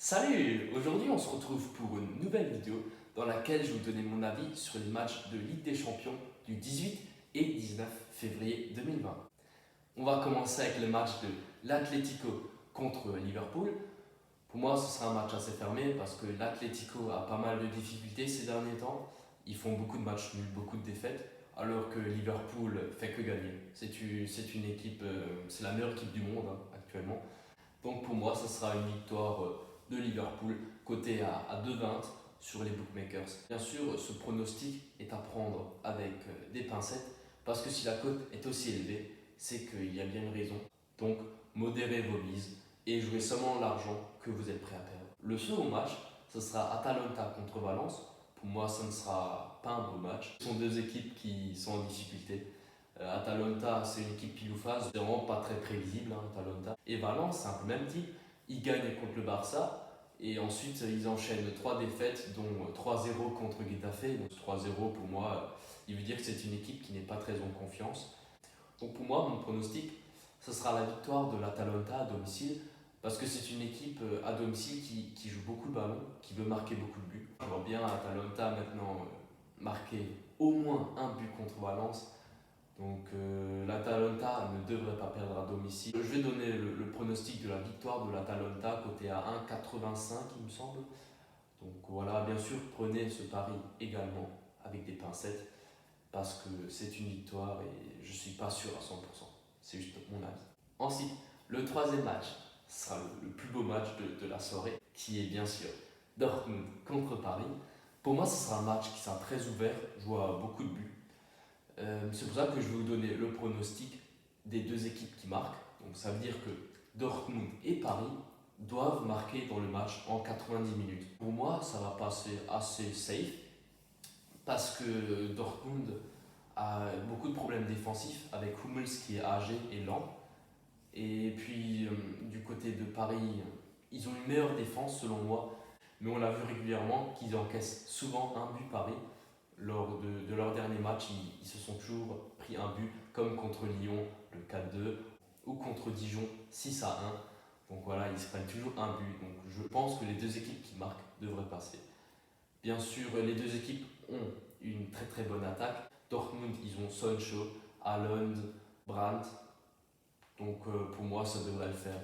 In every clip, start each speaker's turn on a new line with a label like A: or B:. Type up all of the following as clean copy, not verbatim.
A: Salut! Aujourd'hui on se retrouve pour une nouvelle vidéo dans laquelle je vais vous donner mon avis sur les matchs de Ligue des Champions du 18 et 19 février 2020. On va commencer avec le match de l'Atlético contre Liverpool. Pour moi ce sera un match assez fermé parce que l'Atlético a pas mal de difficultés ces derniers temps. Ils font beaucoup de matchs nuls, beaucoup de défaites, alors que Liverpool fait que gagner. C'est une équipe, c'est la meilleure équipe du monde actuellement. Donc pour moi, ce sera une victoire de Liverpool, coté à 2,20 sur les bookmakers. Bien sûr, ce pronostic est à prendre avec des pincettes, parce que si la cote est aussi élevée, c'est qu'il y a bien une raison. Donc modérez vos mises et jouez seulement l'argent que vous êtes prêt à perdre. Le second match, ce sera Atalanta contre Valence. Pour moi, ce ne sera pas un beau match. Ce sont deux équipes qui sont en difficulté. Atalanta, c'est une équipe pile ou face, c'est vraiment pas très prévisible, Atalanta. Et Valence, c'est un peu le même type. Ils gagnent contre le Barça et ensuite ils enchaînent 3 défaites, dont 3-0 contre Getafe. Donc 3-0 pour moi, il veut dire que c'est une équipe qui n'est pas très en confiance. Donc pour moi, mon pronostic, ce sera la victoire de l'Atalanta à domicile, parce que c'est une équipe à domicile qui joue beaucoup le ballon, qui veut marquer beaucoup de buts. Je vois bien Atalanta maintenant marquer au moins un but contre Valence. Donc l'Atalanta ne devrait pas perdre à domicile. Je vais donner le pronostic de la victoire de l'Atalanta côté à 1,85 il me semble. Donc voilà, bien sûr, prenez ce pari également avec des pincettes parce que c'est une victoire et je ne suis pas sûr à 100%. C'est juste mon avis. Ensuite, le troisième match sera le plus beau match de la soirée, qui est bien sûr Dortmund contre Paris. Pour moi, ce sera un match qui sera très ouvert, joué à beaucoup de buts. C'est pour ça que je vais vous donner le pronostic des deux équipes qui marquent. Donc ça veut dire que Dortmund et Paris doivent marquer dans le match en 90 minutes. Pour moi, ça va passer assez safe parce que Dortmund a beaucoup de problèmes défensifs avec Hummels qui est âgé et lent. Et puis du côté de Paris, ils ont une meilleure défense selon moi, mais on l'a vu régulièrement qu'ils encaissent souvent un but Paris. Lors de leur dernier match, ils se sont toujours pris un but, comme contre Lyon, le 4-2, ou contre Dijon, 6-1. Donc voilà, ils se prennent toujours un but. Donc je pense que les deux équipes qui marquent devraient passer. Bien sûr, les deux équipes ont une très très bonne attaque. Dortmund, ils ont Sancho, Haaland, Brandt. Donc pour moi, ça devrait le faire.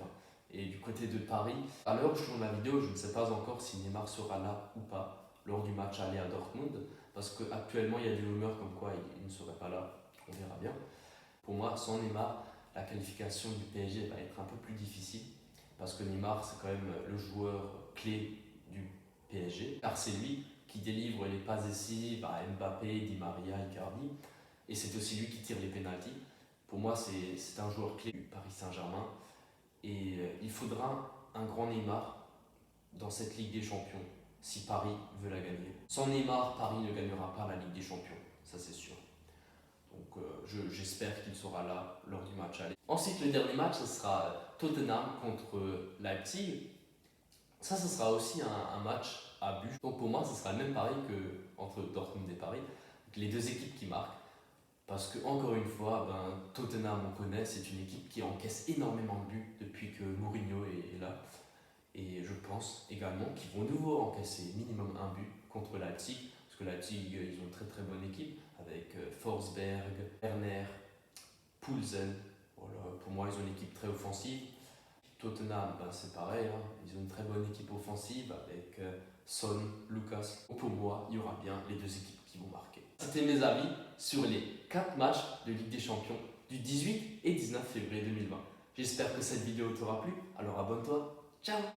A: Et du côté de Paris, à l'heure où je tourne la vidéo, je ne sais pas encore si Neymar sera là ou pas lors du match aller à Dortmund, parce qu'actuellement il y a des rumeurs comme quoi il ne serait pas là, on verra bien. Pour moi, sans Neymar, la qualification du PSG va être un peu plus difficile, parce que Neymar c'est quand même le joueur clé du PSG, car c'est lui qui délivre les passes décisives à Mbappé, Di Maria, Icardi, et c'est aussi lui qui tire les pénaltys. Pour moi, c'est un joueur clé du Paris Saint-Germain, et il faudra un grand Neymar dans cette Ligue des Champions si Paris veut la gagner. Sans Neymar, Paris ne gagnera pas la Ligue des Champions, ça c'est sûr. Donc j'espère qu'il sera là lors du match aller. Ensuite, le dernier match, ce sera Tottenham contre Leipzig. Ça, ce sera aussi un match à but. Donc pour moi, ce sera le même pari qu'entre Dortmund et Paris. Donc, les deux équipes qui marquent. Parce que, encore une fois, Tottenham, on connaît, c'est une équipe qui encaisse énormément de buts depuis que Mourinho est là. Et je pense également qu'ils vont de nouveau encaisser minimum un but contre Leipzig. Parce que Leipzig, ils ont une très très bonne équipe avec Forsberg, Werner, Poulsen. Voilà, pour moi, ils ont une équipe très offensive. Tottenham, c'est pareil, ils ont une très bonne équipe offensive avec Son, Lucas. Pour moi, il y aura bien les deux équipes qui vont marquer. C'était mes avis sur les 4 matchs de Ligue des Champions du 18 et 19 février 2020. J'espère que cette vidéo t'aura plu, alors abonne-toi. Ciao!